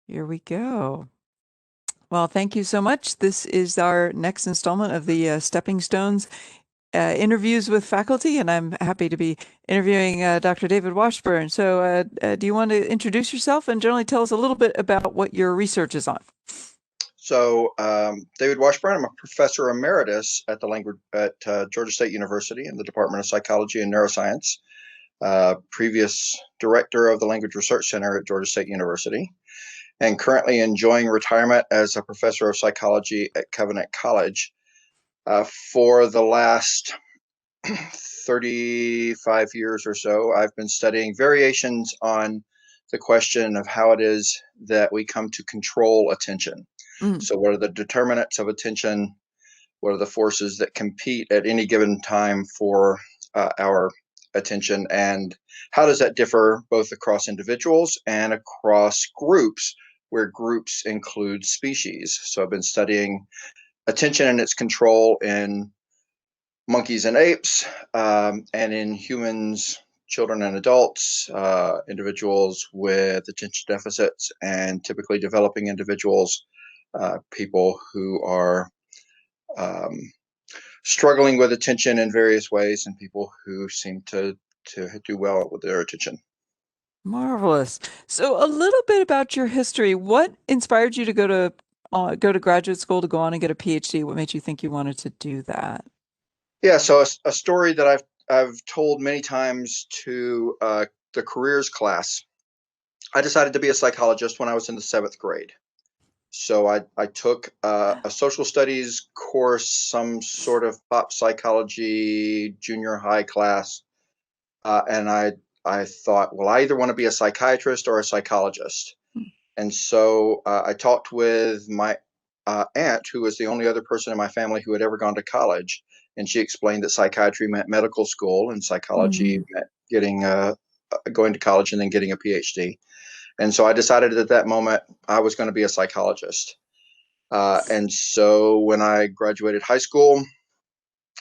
Here we go. Well, thank you so much. This is our next installment of the Stepping Stones interviews with faculty, and I'm happy to be interviewing Dr. David Washburn. So, do you want to introduce yourself and generally tell us a little bit about what your research is on? David Washburn, I'm a professor emeritus at the language at Georgia State University in the Department of Psychology and Neuroscience, previous director of the Language Research Center at Georgia State University, and currently enjoying retirement as a professor of psychology at Covenant College. For the last 35 years or so, I've been studying variations on the question of how it is that we come to control attention. Mm. So, what are the determinants of attention? What are the forces that compete at any given time for our attention? And how does that differ both across individuals and across groups, where groups include species? So, I've been studying attention and its control in monkeys and apes, and in humans, children and adults, individuals with attention deficits, and typically developing individuals, people who are um, struggling with attention in various ways, and people who seem to do well with their attention. Marvelous. So, a little bit about your history. What inspired you to go to graduate school to go on and get a PhD? What made you think you wanted to do that? Yeah, so a story that I've told many times to the careers class. I decided to be a psychologist when I was in the seventh grade. So I took a social studies course, some sort of pop psychology junior high class, and I thought, well, I either want to be a psychiatrist or a psychologist. And so I talked with my aunt, who was the only other person in my family who had ever gone to college, and she explained that psychiatry meant medical school and psychology Mm. meant getting going to college and then getting a PhD. And so I decided at that moment I was going to be a psychologist. And so when I graduated high school,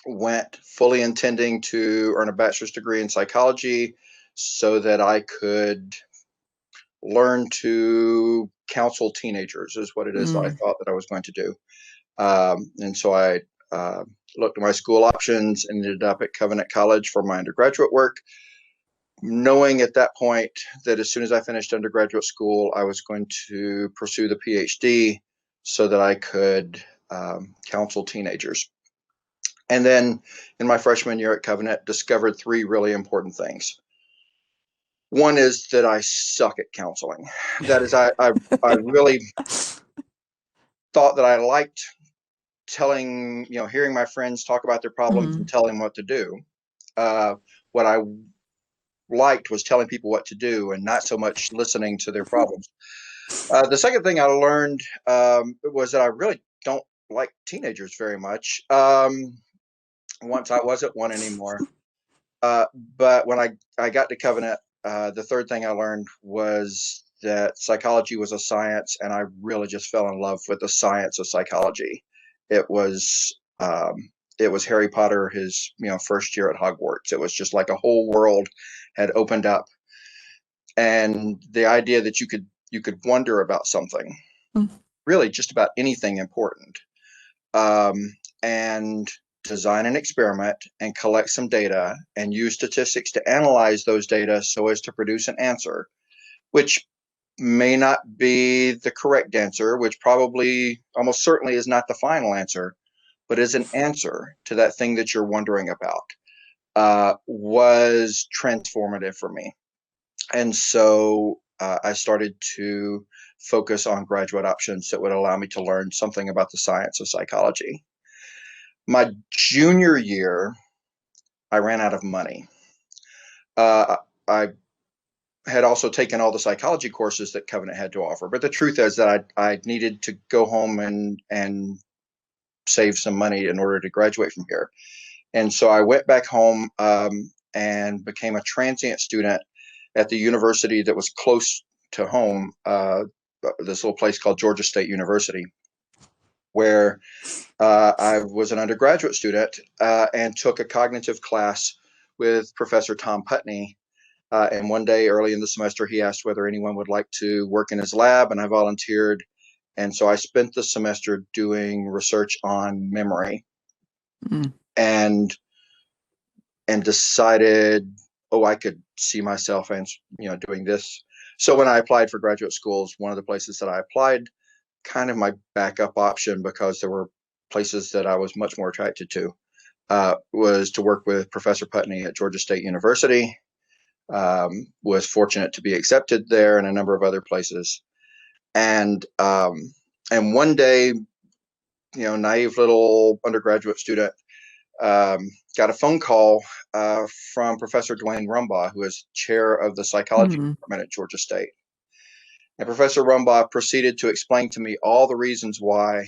went fully intending to earn a bachelor's degree in psychology so that I could learn to counsel teenagers, is what it is that I Mm. thought that I was going to do. And so I looked at my school options and ended up at Covenant College for my undergraduate work, knowing at that point that as soon as I finished undergraduate school, I was going to pursue the PhD so that I could counsel teenagers. And then in my freshman year at Covenant, discovered three really important things. One is that I suck at counseling. That is, I really thought that I liked telling, hearing my friends talk about their problems and Mm. telling them what to do. What I liked was telling people what to do and not so much listening to their problems. The second thing I learned was that I really don't like teenagers very much. Once I wasn't one anymore. But when I got to Covenant, the third thing I learned was that psychology was a science, and I really just fell in love with the science of psychology. It was it was Harry Potter, his first year at Hogwarts. It was just like a whole world had opened up, and the idea that you could wonder about something, Mm. really just about anything important, and design an experiment and collect some data and use statistics to analyze those data so as to produce an answer, which may not be the correct answer, which probably almost certainly is not the final answer, but is an answer to that thing that you're wondering about, was transformative for me. And so I started to focus on graduate options that would allow me to learn something about the science of psychology. My junior year, I ran out of money. I had also taken all the psychology courses that Covenant had to offer, but the truth is that I needed to go home and save some money in order to graduate from here. And so I went back home and became a transient student at the university that was close to home, this little place called Georgia State University, where I was an undergraduate student and took a cognitive class with Professor Tom Putney, And one day early in the semester, he asked whether anyone would like to work in his lab, and I volunteered. And so I spent the semester doing research on memory Mm. and decided, oh, I could see myself and doing this. So when I applied for graduate schools, one of the places that I applied, kind of my backup option because there were places that I was much more attracted to, was to work with Professor Putney at Georgia State University. Was fortunate to be accepted there and a number of other places. And one day, naive little undergraduate student, got a phone call from Professor Dwayne Rumbaugh, who is chair of the psychology Mm. department at Georgia State. And Professor Rumbaugh proceeded to explain to me all the reasons why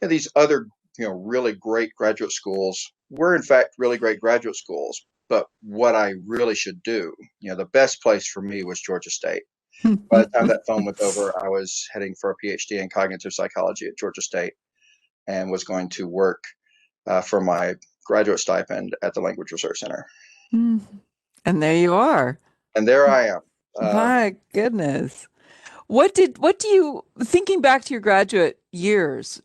these other, really great graduate schools were in fact really great graduate schools. But what I really should do, the best place for me was Georgia State. By the time that phone was over, I was heading for a PhD in cognitive psychology at Georgia State and was going to work for my graduate stipend at the Language Research Center. Mm. And there you are. And there I am. My goodness. What do you, thinking back to your graduate years,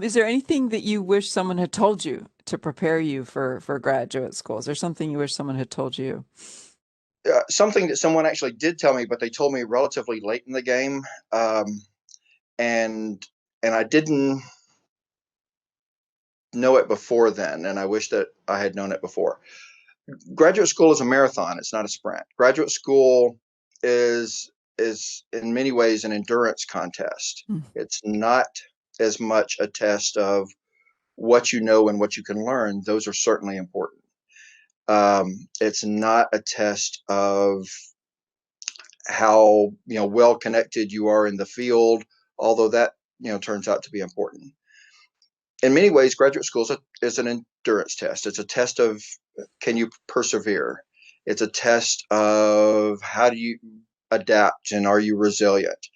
is there anything that you wish someone had told you to prepare you for graduate schools, or something you wish someone had told you? Something that someone actually did tell me, but they told me relatively late in the game, and I didn't know it before then, and I wish that I had known it before. Graduate school is a marathon; it's not a sprint. Graduate school is in many ways an endurance contest. Mm. It's not as much a test of what you know and what you can learn. Those are certainly important. It's not a test of how well connected you are in the field, although that turns out to be important. In many ways, graduate school is an endurance test. It's a test of, can you persevere? It's a test of, how do you adapt, and are you resilient?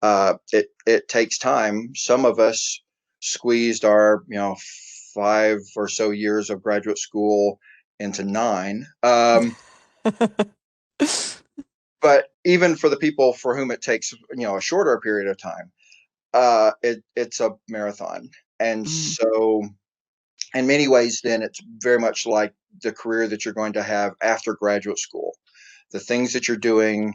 It takes time. Some of us squeezed our 5 or so years of graduate school into 9. But even for the people for whom it takes a shorter period of time, it's a marathon. And Mm. so in many ways, then it's very much like the career that you're going to have after graduate school. The things that you're doing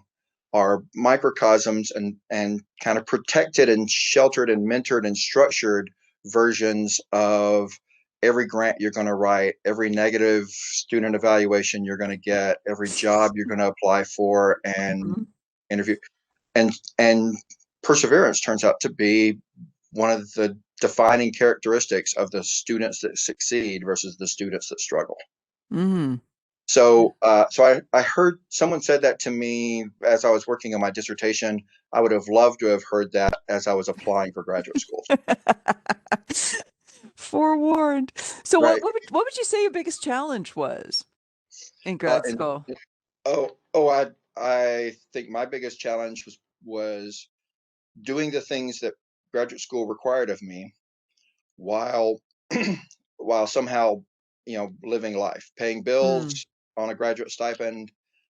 are microcosms and kind of protected and sheltered and mentored and structured versions of every grant you're going to write, every negative student evaluation you're going to get, every job you're going to apply for and Mhm. interview. And perseverance turns out to be one of the defining characteristics of the students that succeed versus the students that struggle. Mm. So I heard someone said that to me as I was working on my dissertation. I would have loved to have heard that as I was applying for graduate schools. Forewarned. So Right. what would you say your biggest challenge was in grad And school? I think my biggest challenge was doing the things that graduate school required of me while while somehow living life, paying bills Mm. on a graduate stipend.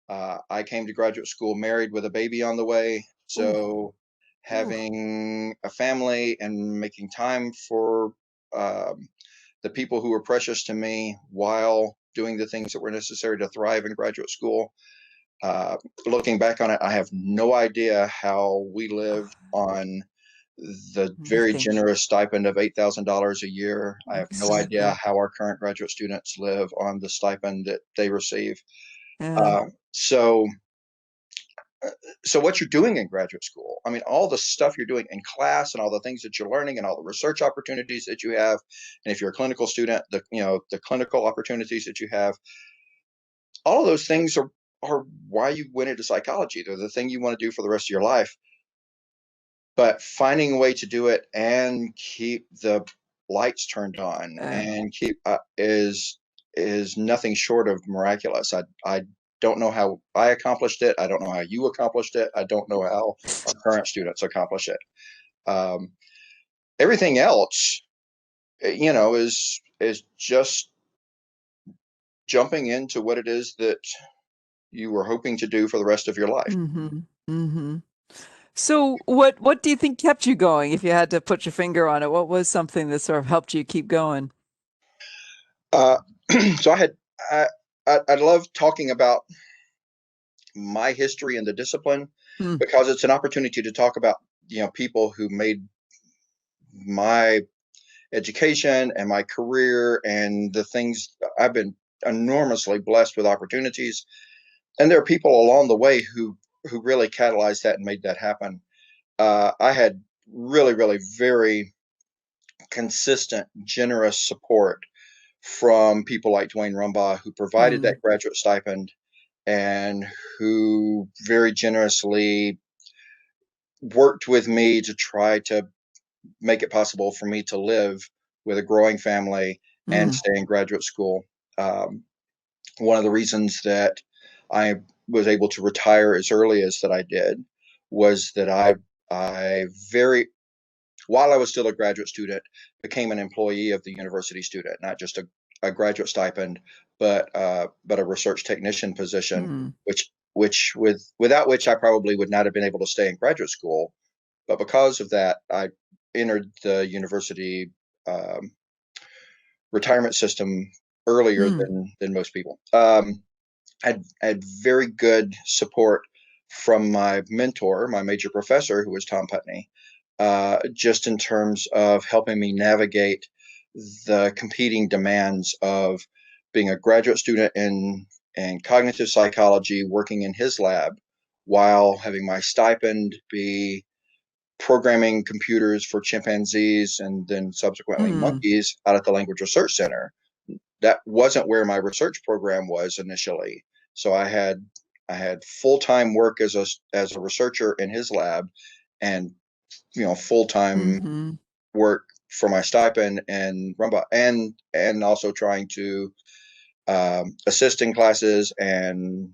I came to graduate school married with a baby on the way, Ooh. so Ooh. having a family and making time for um, the people who were precious to me while doing the things that were necessary to thrive in graduate school. uh, Looking back on it, I have no idea how we lived on the very Nothing. generous stipend of $8,000 a year. I have no idea Exactly. how our current graduate students live on the stipend that they receive. Yeah. Uh, so, so what you're doing in graduate school, I mean, all the stuff you're doing in class and all the things that you're learning and all the research opportunities that you have, and if you're a clinical student, the clinical opportunities that you have, all of those things are why you went into psychology. They're the thing you want to do for the rest of your life. But finding a way to do it and keep the lights turned on Uh, and keep is nothing short of miraculous. I don't know how I accomplished it. I don't know how you accomplished it. I don't know how our current students accomplish it. Um, Everything else, is just jumping into what it is that you were hoping to do for the rest of your life. Mm-hmm. Mm-hmm. So what do you think kept you going if you had to put your finger on it? What was something that sort of helped you keep going? Uh, so I, I love talking about my history and the discipline Mm, because it's an opportunity to talk about, people who made my education and my career and the things. I've been enormously blessed with opportunities, and there are people along the way who really catalyzed that and made that happen. I had really, really very consistent, generous support from people like Dwayne Rumbaugh, who provided mm, that graduate stipend and who very generously worked with me to try to make it possible for me to live with a growing family and mm, stay in graduate school. Um, One of the reasons that I was able to retire as early as that I did was that I very while I was still a graduate student, became an employee of the university student, not just a graduate stipend, but a research technician position, mm, without which I probably would not have been able to stay in graduate school. But because of that, I entered the university um, retirement system earlier mm, than most people. I had very good support from my mentor, my major professor, who was Tom Putney, just in terms of helping me navigate the competing demands of being a graduate student in cognitive psychology, working in his lab, while having my stipend be programming computers for chimpanzees and then subsequently mm, monkeys out at the Language Research Center. That wasn't where my research program was initially. So I had full-time work as a researcher in his lab, and full-time mm-hmm. work for my stipend and Rumba, and also trying to assist in classes and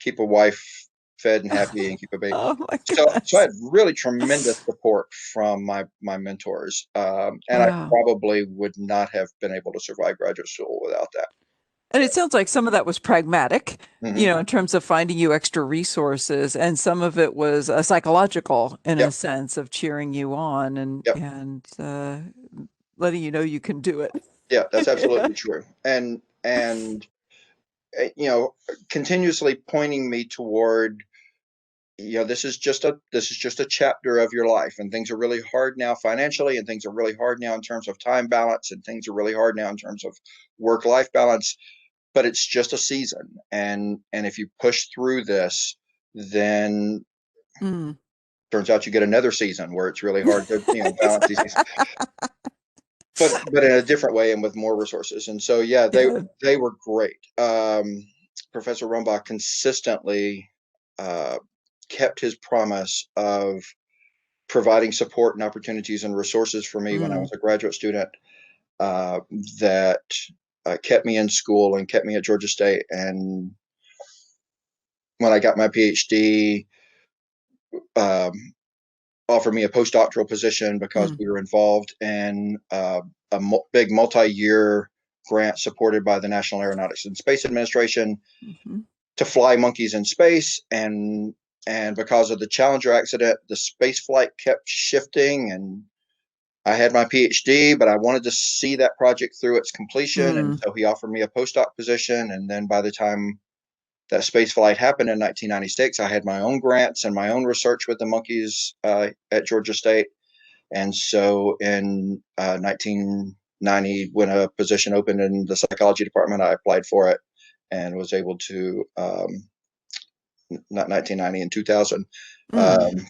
keep a wife fed and happy and keep a baby. Oh my So I goodness. had really tremendous support from my mentors, and I Wow. probably would not have been able to survive graduate school without that. And it sounds like some of that was pragmatic, Hmm. in terms of finding you extra resources, and some of it was psychological in a Yep, sense of cheering you on yep, and letting you know you can do it. yeah. That's Yeah. absolutely true, and uh, you know, continuously pointing me toward, this is just a chapter of your life, and things are really hard now financially, and things are really hard now in terms of time balance, and things are really hard now in terms of work life balance. But it's just a season, and if you push through this, then Mm. turns out you get another season where it's really hard to balance these things, but in a different way and with more resources. And so yeah, they Yeah. they were great. Professor Rumbach consistently uh, kept his promise of providing support and opportunities and resources for me when I Mm. was a graduate student, uh, that kept me in school and kept me at Georgia State. And when I got my PhD, um, offered me a postdoctoral position because Mm. we were involved in a big multi-year grant supported by the National Aeronautics and Space Administration Mhm. to fly monkeys in space. And because of the Challenger accident, the space flight kept shifting, and I had my PhD, but I wanted to see that project through its completion. And Mm. so he offered me a postdoc position. And then by the time that space flight happened in 1996, I had my own grants and my own research with the monkeys at Georgia State. And so in 1990, when a position opened in the psychology department, I applied for it and was able to, not 1990, in 2000, Mm. um,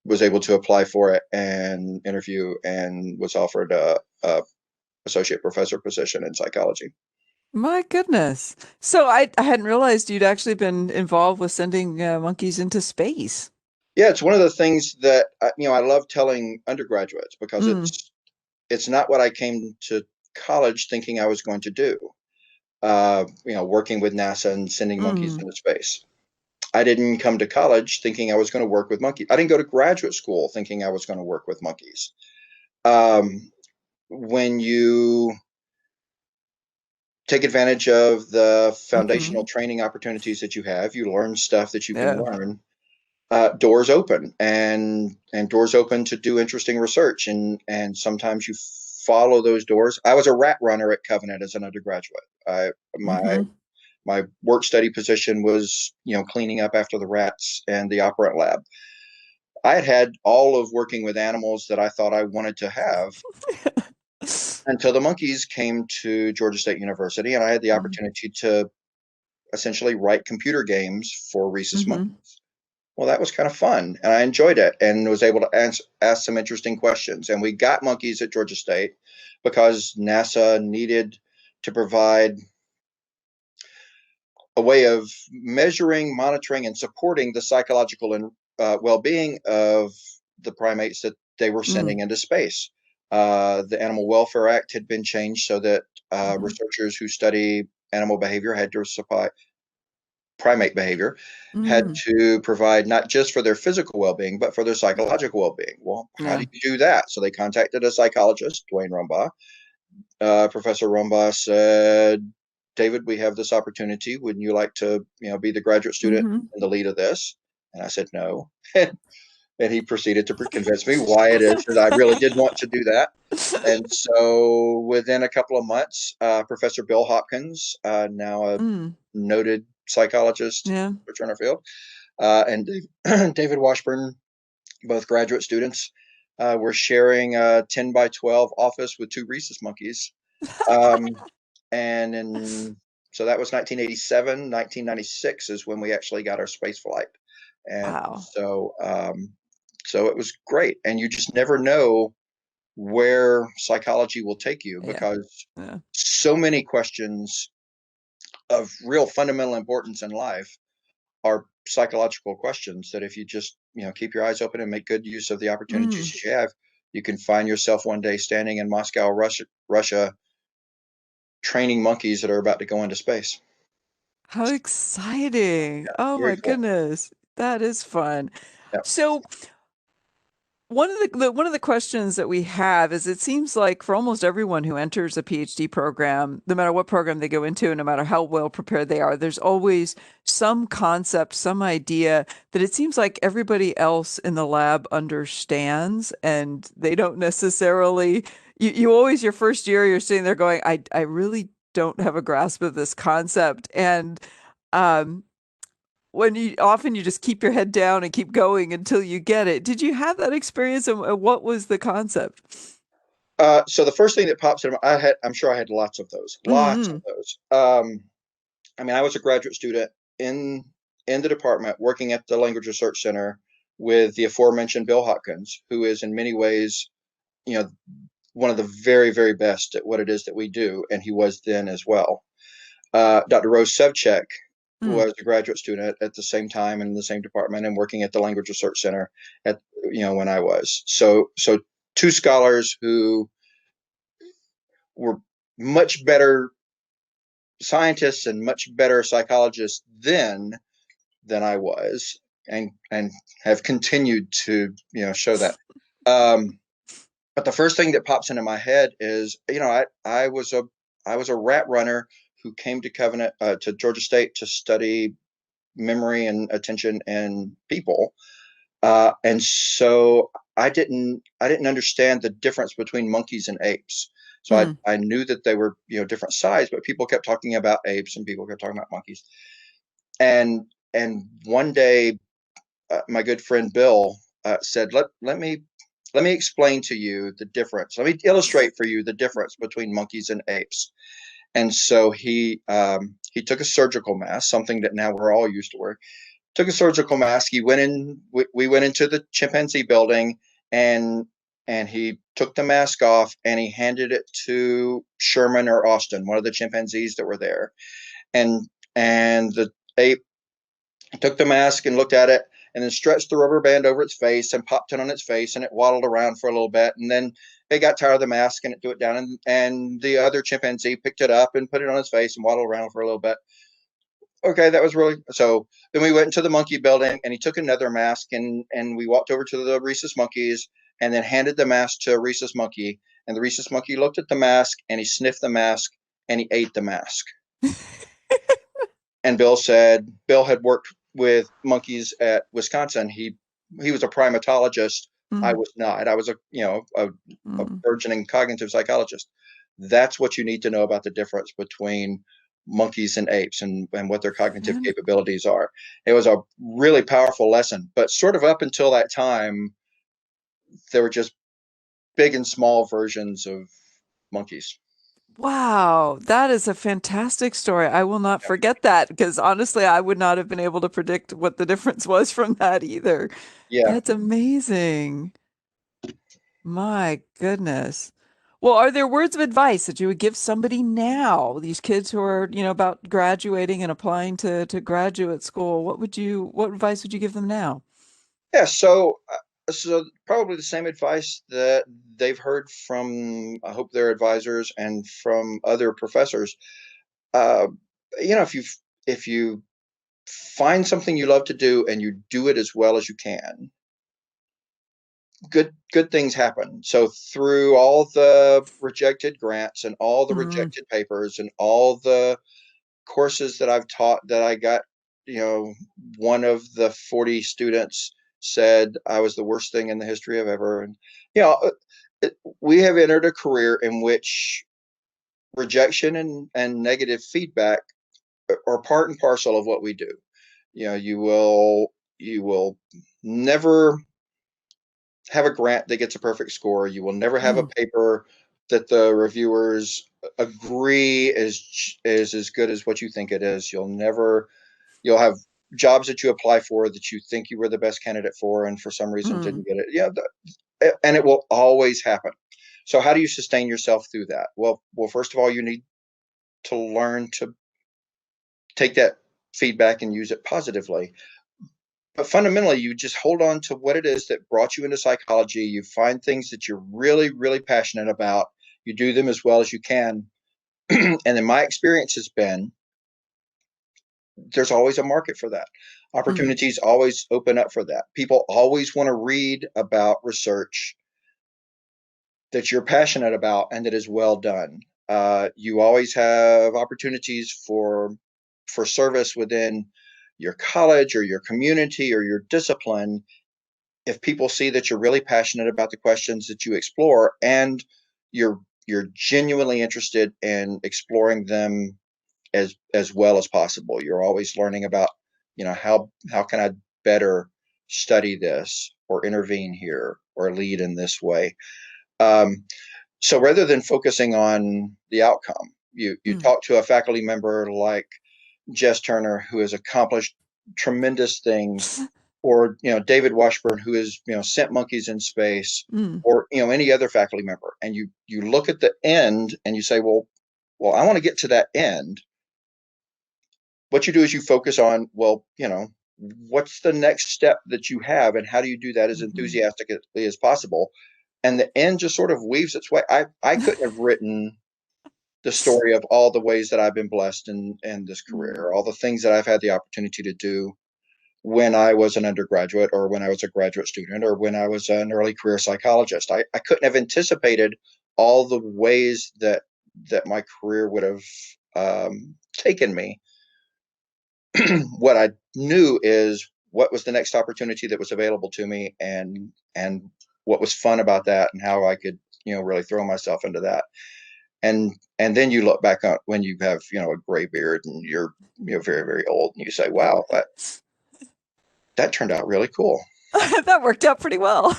was able to apply for it and interview and was offered a associate professor position in psychology. My goodness. So I hadn't realized you'd actually been involved with sending monkeys into space. Yeah, it's one of the things that I love telling undergraduates because Mm. it's not what I came to college thinking I was going to do. Working with NASA and sending monkeys Mm. into space. I didn't come to college thinking I was going to work with monkeys. I didn't go to graduate school thinking I was going to work with monkeys. When you take advantage of the foundational Hmm. training opportunities that you have. You learn stuff that you can Yeah. learn. Doors open, and doors open to do interesting research, and sometimes you follow those doors. I was a rat runner at Covenant as an undergraduate. My Hmm. my work study position was, cleaning up after the rats and the operant lab. I had had all of working with animals that I thought I wanted to have until the monkeys came to Georgia State University, and I had the opportunity to essentially write computer games for rhesus Hmm. monkeys. Well, that was kind of fun, and I enjoyed it, and was able to ask some interesting questions. And we got monkeys at Georgia State because NASA needed to provide a way of measuring, monitoring, and supporting the psychological and well-being of the primates that they were sending Mm. into space. The Animal Welfare Act had been changed so that Hmm. researchers who study animal behavior had to supply primate behavior, had Mm. to provide not just for their physical well-being, but for their psychological well-being. Well, how Yeah. do you do that? So they contacted a psychologist, Dwayne Rumbaugh. Professor Rumbaugh said, David, we have this opportunity. Wouldn't you like to, be the graduate student Hmm. in the lead of this? And I said, no. And he proceeded to convince me why it is that I really did want to do that. And so within a couple of months, Professor Bill Hopkins, now a Mm. noted psychologist, Yeah. Turner Field, and David Washburn, both graduate students, were sharing a 10 by 12 office with two rhesus monkeys. Um, and so that was 1987. 1996 is when we actually got our space flight. And Wow. so it was great. And you just never know where psychology will take you, Yeah. because Yeah. so many questions of real fundamental importance in life are psychological questions that if you just, keep your eyes open and make good use of the opportunities Mm. you have, you can find yourself one day standing in Moscow, Russia, training monkeys that are about to go into space. How exciting. Yeah, Oh very my cool. goodness. That is fun. Yeah. So one of the questions that we have is it seems like for almost everyone who enters a PhD program, no matter what program they go into, no matter how well prepared they are, there's always some concept, some idea that it seems like everybody else in the lab understands and they don't necessarily you always your first year you're sitting there going, I really don't have a grasp of this concept. And um when you often you just keep your head down and keep going until you get it. Did you have that experience and what was the concept? So the first thing that pops in, I'm sure I had lots of Mm-hmm. those. I mean, I was a graduate student in the department working at the Language Research Center with the aforementioned Bill Hopkins, who is in many ways, you know, one of the very, very best at what it is that we do, and he was then as well. Dr. Rose Sevchek Mm. was a graduate student at the same time in the same department and working at the Language Research Center at, when I was. So two scholars who were much better scientists and much better psychologists then than I was, and have continued to, show that. Um, but the first thing that pops into my head is, I was a rat runner who came to Covenant to Georgia State to study memory and attention and people, and so I didn't understand the difference between monkeys and apes. So Mm. I knew that they were, different size, but people kept talking about apes and people kept talking about monkeys. And one day, my good friend Bill said, let me explain to you the difference. Let me illustrate for you the difference between monkeys and apes. And so he took a surgical mask, something that now we're all used to wearing. Took a surgical mask. He went in. We went into the chimpanzee building, and he took the mask off and he handed it to Sherman or Austin, one of the chimpanzees that were there. And the ape took the mask and looked at it, and then stretched the rubber band over its face and popped it on its face, and it waddled around for a little bit, and then it got tired of the mask and it threw it down, and the other chimpanzee picked it up and put it on its face and waddled around for a little bit. Okay, that was really so. Then we went into the monkey building, and he took another mask, and we walked over to the rhesus monkeys, and then handed the mask to a rhesus monkey, and the rhesus monkey looked at the mask and he sniffed the mask, and he ate the mask. And Bill had worked with monkeys at Wisconsin. He was a primatologist. I Mm, was not. I was a mm. burgeoning cognitive psychologist. That's what you need to know about the difference between monkeys and apes and what their cognitive Fan- capabilities are. It was a really powerful lesson, but sort of up until that time, there were just big and small versions of monkeys. Wow, that is a fantastic story. I will not forget that because honestly, I would not have been able to predict what the difference was from that either. Yeah. That's amazing. My goodness. Well, are there words of advice that you would give somebody now, these kids who are, about graduating and applying to graduate school? What advice would you give them now? Yeah, so probably the same advice that they've heard from, I hope, their advisors and from other professors. Uh, if you find something you love to do and you do it as well as you can, good things happen. So through all the rejected grants and all the Mm, rejected papers and all the courses that I've taught that I got, you know, one of the 40 students said I was the worst thing in the history of ever. And, you know, we have entered a career in which rejection and negative feedback are part and parcel of what we do. You know, you will never have a grant that gets a perfect score. You will never have a mm, paper that the reviewers agree is as good as what you think it is. You'll have jobs that you apply for that you think you were the best candidate for, and for some reason mm, didn't get it. Yeah, and it will always happen. So how do you sustain yourself through that? Well, first of all, you need to learn to take that feedback and use it positively. But fundamentally, you just hold on to what it is that brought you into psychology. You find things that you're really, really passionate about. You do them as well as you can. And then my experience has been there's always a market for that. mm, Opportunities always open up for that. People always want to read about research that you're passionate about and that is well done. You always have opportunities for service within your college or your community or your discipline if people see that you're really passionate about the questions that you explore and you're genuinely interested in exploring them as well as possible. You're always learning about, how can I better study this or intervene here or lead in this way. Um, so rather than focusing on the outcome, you mm, talk to a faculty member like Jess Turner, who has accomplished tremendous things, or David Washburn, who has sent monkeys in space, mm, or any other faculty member, and you look at the end and you say, well, I want to get to that end. What you do is you focus on, well, what's the next step that you have, and how do you do that as mhm. enthusiastically as possible? And the end just sort of weaves its way. I couldn't have written the story of all the ways that I've been blessed in this Mm, career, all the things that I've had the opportunity to do when I was an undergraduate or when I was a graduate student or when I was an early career psychologist. I couldn't have anticipated all the ways that my career would have taken me. What I knew is what was the next opportunity that was available to me and what was fun about that and how I could, really throw myself into that. And then you look back on when you have, a gray beard and you're very, very old and you say, wow, that turned out really cool. that worked out pretty well.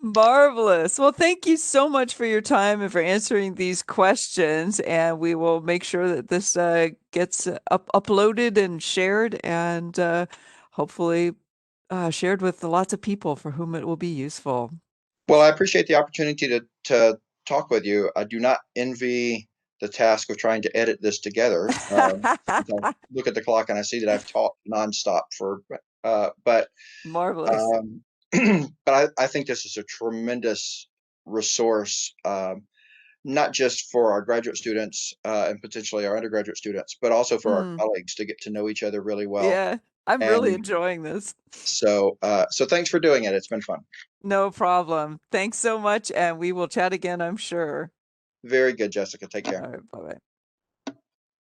Marvelous. Well, thank you so much for your time and for answering these questions. And we will make sure that this gets uploaded and shared and hopefully shared with lots of people for whom it will be useful. Well, I appreciate the opportunity to talk with you. I do not envy the task of trying to edit this together. As I look at the clock and I see that I've talked nonstop but Marvelous. um, but I think this is a tremendous resource, not just for our graduate students and potentially our undergraduate students, but also for our Mm, colleagues to get to know each other really well. yeah, I'm really And enjoying this. so thanks for doing it. It's been fun. No problem. Thanks so much, and we will chat again, I'm sure. Very good, Jessica. Take All care. right, bye-bye.